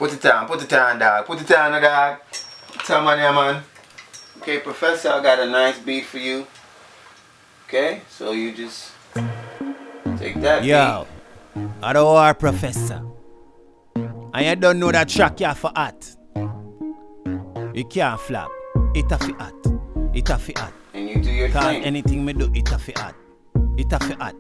Put it on, dog. Put it on, dog. Tell man, yeah, man. Okay, Professor, I got a nice beat for you. Okay, so you just take that Yo, I don't are Professor. And you don't know that track you for hot. You can't flap. It a fi hot. It a fi hot. and you do your Cause thing. anything me do, it a fi hot. It a fi hot.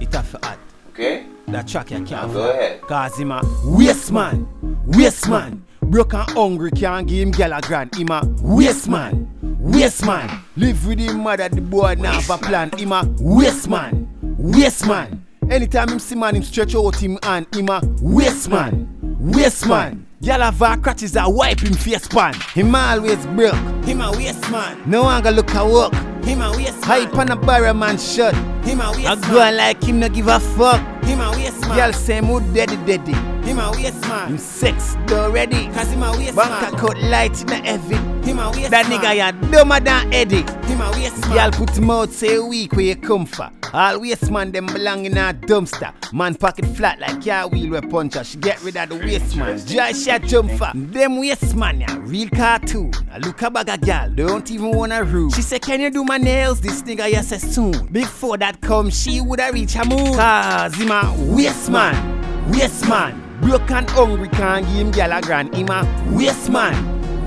It a fi hot. Okay? That track you Now can't go flap. ahead. Cause him a waste man. Waste man. Broke and hungry can't give him girl a grand. Him a waste man. Waste man. Live with him mother the boy now have a plan. Him a waste man. Waste man. Anytime him see man him stretch out him hand. Him a waste man. Waste man. Gyal have her crutches a wipe him face pan. Him always broke. Him a waste man. No one go look at work. Him a waste man. Hype on a barrel man shut. Him a waste man. I go on like him no give a fuck. Him a waste man. Gyal say mo daddy. Him a waste man. Him sex already. Cause him a waste man. Bank account light in a heavy. Him a waste that man. That nigga ya dumber than Eddie. Him a waste man. Gyal put him out say week where you come for. All waste man them belong in a dumpster. Man pocket flat like car wheel with puncher. She get rid of the waste man. Dry shot jump for. Them waste man ya real cartoon. I look a bag of gal don't even wanna rule. She say can you do my nails? This nigga ya say soon. Before that come she woulda reach her moon. Cause him a waste man. Waste man. Broke and hungry can't give him gal a grand. Him a waste man.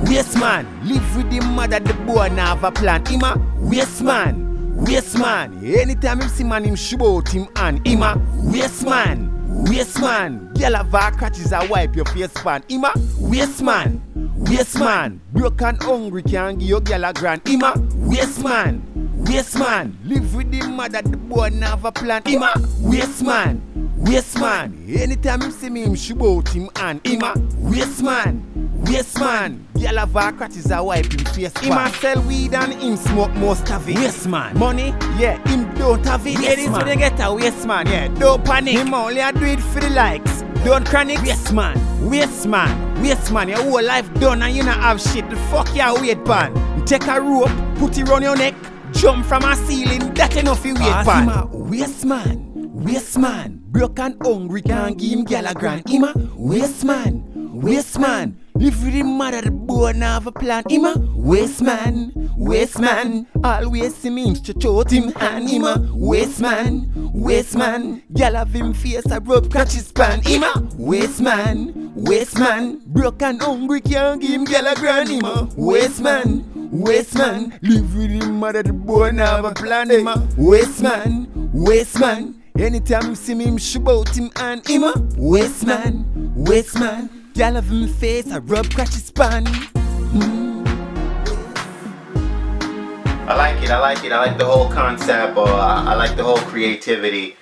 Waste man. Live with him mother the boy now have a plan. Him a waste man. Waste man. Anytime him see man him shoot out him hand. Him a waste man. Waste man. Girl have her crutches a wipe your face pan. Him a waste man. Waste man. Broke and hungry can't give your girl a grand. Him a waste man. Waste man. Live with him mother the boy now have a plan. Him a waste man. Waste man. Anytime him see me him shoot out him hand. Him a waste man. Waste man. Gyal have her crutches a wipe him face pan. Him a sell weed and him smoke most of it. Waste man. Money, yeah, him don't have it. It is when they get a waste man, yeah, don't panic. Him only a do it for the likes. Don't chronic. Waste man. Waste man. Waste man. Your whole life done and you not have shit. The fuck you wait pan. You take a rope, put it round your neck, jump from a ceiling. That enough you wait pan. Him a waste man. Waste man. Broke and hungry can't give him gyal a grand. Him a waste man. Waste man. Live with him mother the boy now have a plan. Him a waste man. Waste man. Always see me him stretch out him hand. Him a waste man. Waste man. Gyal have him face a rub catch his pan. Him a waste man. Waste man. Broke and hungry can't give him gyal a grand. Him a waste man. Waste man. Live with him mother the boy now have a plan. Him a waste man. Waste man. Anytime you see me him shoot out him hand. Him a waste man. Waste man. Gyal have him face a rub catch his pan. I like it. I like the whole concept. I like the whole creativity.